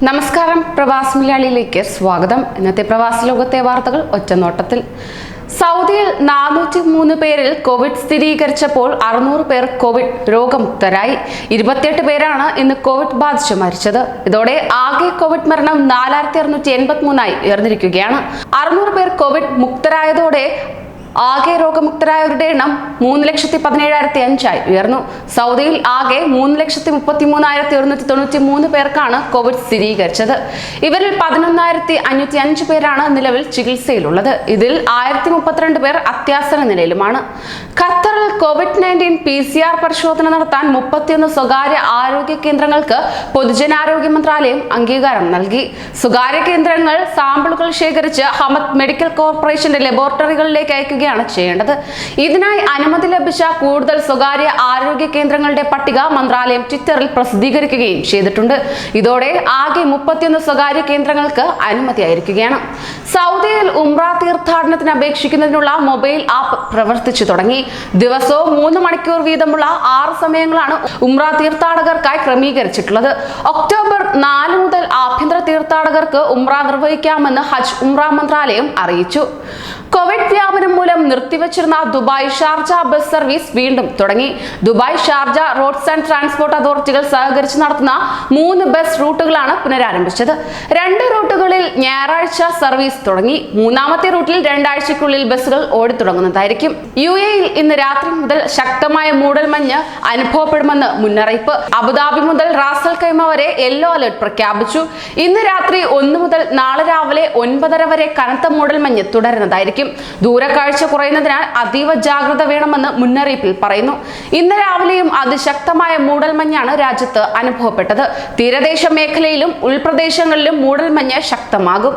നമസ്കാരം, പ്രവാസി മലയാളിയിലേക്ക് സ്വാഗതം. ഇന്നത്തെ പ്രവാസി ലോകത്തെ വാർത്തകൾ ഒറ്റനോട്ടത്തിൽ. സൗദിയിൽ 403 പേരിൽ കോവിഡ് സ്ഥിരീകരിച്ചപ്പോൾ 600 പേർ കോവിഡ് രോഗമുക്തരായി. 28 പേരാണ് ഇന്ന് കോവിഡ് ബാധിച്ച് മരിച്ചത്. ഇതോടെ ആകെ കോവിഡ് മരണം 4683 ഉയർന്നിരിക്കുകയാണ്. 600 പേർ കോവിഡ് മുക്തരായതോടെ ആകെ രോഗമുക്തരായവരുടെ എണ്ണം 3,17,500 ഉയർന്നു. സൗദിയിൽ ആകെ 3,33,193 പേർക്കാണ് കോവിഡ് സ്ഥിരീകരിച്ചത്. ഇവരിൽ 11,505 പേരാണ് നിലവിൽ ചികിത്സയിലുള്ളത്. ഇതിൽ 1032 പേർ അത്യാസന്ന നിലയിലുമാണ്. ഖത്തറിൽ COVID-19 PCR പരിശോധന നടത്താൻ 31 സ്വകാര്യ ആരോഗ്യ കേന്ദ്രങ്ങൾക്ക് പൊതുജനാരോഗ്യ മന്ത്രാലയം അംഗീകാരം നൽകി. സ്വകാര്യ കേന്ദ്രങ്ങൾ സാമ്പിളുകൾ ശേഖരിച്ച് ഹമദ് മെഡിക്കൽ കോർപ്പറേഷന്റെ ലബോറട്ടറികളിലേക്ക് അയക്കുകയാണ് ചെയ്യേണ്ടത്. ഇതിനായി അനുമതി ലഭിച്ച കൂടുതൽ സ്വകാര്യ ആരോഗ്യ കേന്ദ്രങ്ങളുടെ പട്ടിക മന്ത്രാലയം ട്വിറ്ററിൽ പ്രസിദ്ധീകരിക്കുകയും ചെയ്തിട്ടുണ്ട്. ഇതോടെ ആകെ 31 സ്വകാര്യ കേന്ദ്രങ്ങൾക്ക് അനുമതിയായിരിക്കുകയാണ്. സൗദിയിൽ ഉംറ തീർത്ഥാടനത്തിന് അപേക്ഷിക്കുന്നതിനുള്ള മൊബൈൽ ആപ്പ് പ്രവർത്തിച്ചു തുടങ്ങി. ദിവസവും 3 മണിക്കൂർ വീതമുള്ള 6 സമയങ്ങളാണ് ഉംറ തീർത്ഥാടകർക്കായി ക്രമീകരിച്ചിട്ടുള്ളത്. ഒക്ടോബർ 4 മുതൽ ആഭ്യന്തര തീർത്ഥാടകർക്ക് ഉംറ നിർവഹിക്കാമെന്ന് ഹജ്ജ് ഉംറ മന്ത്രാലയം അറിയിച്ചു. കോവിഡ് വ്യാപനം മൂലം നിർത്തിവച്ചിരുന്ന ദുബായ് ഷാർജ ബസ് സർവീസ് വീണ്ടും തുടങ്ങി. Dubai Sharjah roads and transport അതോറിറ്റികൾ സഹകരിച്ച് നടത്തുന്ന 3 ബസ് റൂട്ടുകളാണ് പുനരാരംഭിച്ചത്. 2 റൂട്ടുകളിൽ ഞായറാഴ്ച സർവീസ് തുടങ്ങി. 3ാമത്തെ റൂട്ടിൽ 2 ആഴ്ചയ്ക്കുള്ളിൽ ബസ്സുകൾ ഓടിത്തുടങ്ങുന്നതായിരിക്കും. UAE-യിൽ ഇന്ന് രാത്രി മുതൽ ശക്തമായ മൂടൽമഞ്ഞ് അനുഭവപ്പെടുമെന്ന് മുന്നറിയിപ്പ്. അബുദാബി മുതൽ റാസൽ ഖൈമ വരെ യെല്ലോ അലർട്ട് പ്രഖ്യാപിച്ചു. ഇന്ന് രാത്രി 1 മുതൽ നാളെ രാവിലെ 9:30 വരെ കനത്ത മൂടൽമഞ്ഞ് തുടരുന്നതായിരിക്കും. ദൂരക്കാഴ്ച കുറയുന്നതിനാൽ അതീവ ജാഗ്രത വേണമെന്ന് മുന്നറിയിപ്പിൽ പറയുന്നു. ഇന്ന് രാവിലെയും അതിശക്തമായ മൂടൽമഞ്ഞാണ് രാജ്യത്ത് അനുഭവപ്പെട്ടത്. തീരദേശ മേഖലയിലും ഉൾപ്രദേശങ്ങളിലും മൂടൽമഞ്ഞ് ശക്തമാകും.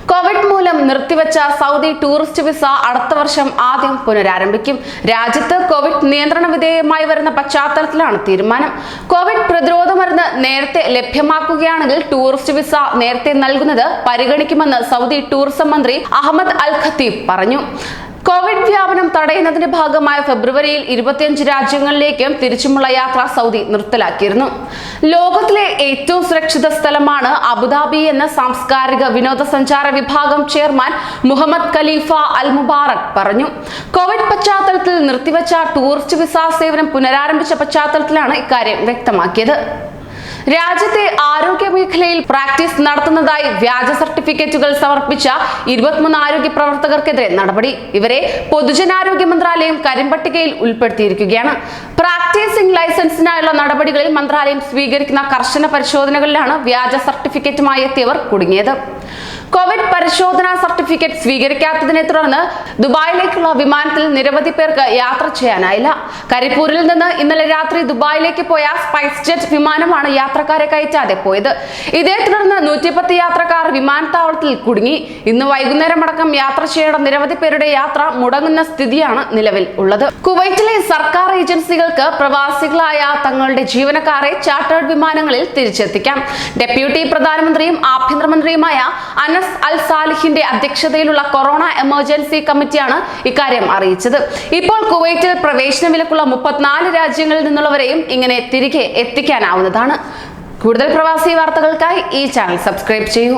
കോവിഡ് മൂലം നിർത്തിവെച്ച സൗദി ടൂറിസ്റ്റ് വിസ അടുത്ത വർഷം ആദ്യം പുനരാരംഭിക്കും. രാജ്യത്ത് കോവിഡ് നിയന്ത്രണ വിധേയമായി വരുന്ന പശ്ചാത്തലത്തിലാണ് തീരുമാനം. കോവിഡ് പ്രതിരോധ മരുന്ന് നേരത്തെ ലഭ്യമാക്കുകയാണെങ്കിൽ ടൂറിസ്റ്റ് വിസ നേരത്തെ നൽകുന്നത് പരിഗണിക്കുമെന്ന് സൗദി ടൂറിസം മന്ത്രി അഹമ്മദ് അൽ ഖത്തീബ് പറഞ്ഞു. കോവിഡ് വ്യാപനം തടയുന്നതിന്റെ ഭാഗമായി ഫെബ്രുവരിയിൽ 25 രാജ്യങ്ങളിലേക്കും തിരിച്ചുമുള്ള യാത്ര സൗദി നിർത്തലാക്കിയിരുന്നു. ലോകത്തിലെ ഏറ്റവും സുരക്ഷിത സ്ഥലമാണ് അബുദാബി എന്ന് സാംസ്കാരിക വിനോദസഞ്ചാര വിഭാഗം ചെയർമാൻ മുഹമ്മദ് ഖലീഫ അൽ മുബാറക് പറഞ്ഞു. കോവിഡ് പശ്ചാത്തലത്തിൽ നിർത്തിവെച്ച ടൂറിസ്റ്റ് വിസ സേവനം പുനരാരംഭിച്ച പശ്ചാത്തലത്തിലാണ് ഇക്കാര്യം വ്യക്തമാക്കിയത്. രാജ്യത്തെ ആരോഗ്യ മേഖലയിൽ പ്രാക്ടീസ് നടത്തുന്നതായി വ്യാജ സർട്ടിഫിക്കറ്റുകൾ സമർപ്പിച്ച 23 ആരോഗ്യ പ്രവർത്തകർക്കെതിരെ നടപടി. ഇവരെ പൊതുജനാരോഗ്യ മന്ത്രാലയം കരിമ്പട്ടികയിൽ ഉൾപ്പെടുത്തിയിരിക്കുകയാണ്. പ്രാക്ടീസിംഗ് ലൈസൻസിനായുള്ള നടപടികളിൽ മന്ത്രാലയം സ്വീകരിക്കുന്ന കർശന പരിശോധനകളിലാണ് വ്യാജ സർട്ടിഫിക്കറ്റുമായി എത്തിയവർ കുടുങ്ങിയത്. കോവിഡ് പരിശോധനാ സർട്ടിഫിക്കറ്റ് സ്വീകരിക്കാത്തതിനെ തുടർന്ന് ദുബായിലേക്കുള്ള വിമാനത്തിൽ നിരവധി പേർക്ക് യാത്ര ചെയ്യാനായില്ല. കരിപ്പൂരിൽ നിന്ന് ഇന്നലെ രാത്രി ദുബായിലേക്ക് പോയ സ്പൈസ് ജെറ്റ് വിമാനമാണ് യാത്രക്കാരെ കയറ്റാതെ പോയത്. ഇതേ തുടർന്ന് 110 യാത്രക്കാർ വിമാനത്താവളത്തിൽ കുടുങ്ങി. ഇന്ന് വൈകുന്നേരം അടക്കം യാത്ര ചെയ്യേണ്ട നിരവധി പേരുടെ യാത്ര മുടങ്ങുന്ന സ്ഥിതിയാണ് നിലവിൽ ഉള്ളത്. കുവൈറ്റിലെ സർക്കാർ ഏജൻസികൾക്ക് പ്രവാസികളായ തങ്ങളുടെ ജീവനക്കാരെ ചാർട്ടേഡ് വിമാനങ്ങളിൽ തിരിച്ചെത്തിക്കാം. ഡെപ്യൂട്ടി പ്രധാനമന്ത്രിയും ആഭ്യന്തരമന്ത്രിയുമായ അനസ് അൽ സാലിഹിന്റെ അധ്യക്ഷതയിലുള്ള കൊറോണ എമർജൻസി കമ്മിറ്റിയാണ് ഇക്കാര്യം അറിയിച്ചത്. ഇപ്പോൾ കുവൈറ്റിൽ പ്രവേശന വിലക്കുള്ള 34 രാജ്യങ്ങളിൽ നിന്നുള്ളവരെയും ഇങ്ങനെ തിരികെ എത്തിക്കാനാവുന്നതാണ്. കൂടുതൽ പ്രവാസി വാർത്തകൾക്കായി ഈ ചാനൽ സബ്സ്ക്രൈബ് ചെയ്യൂ.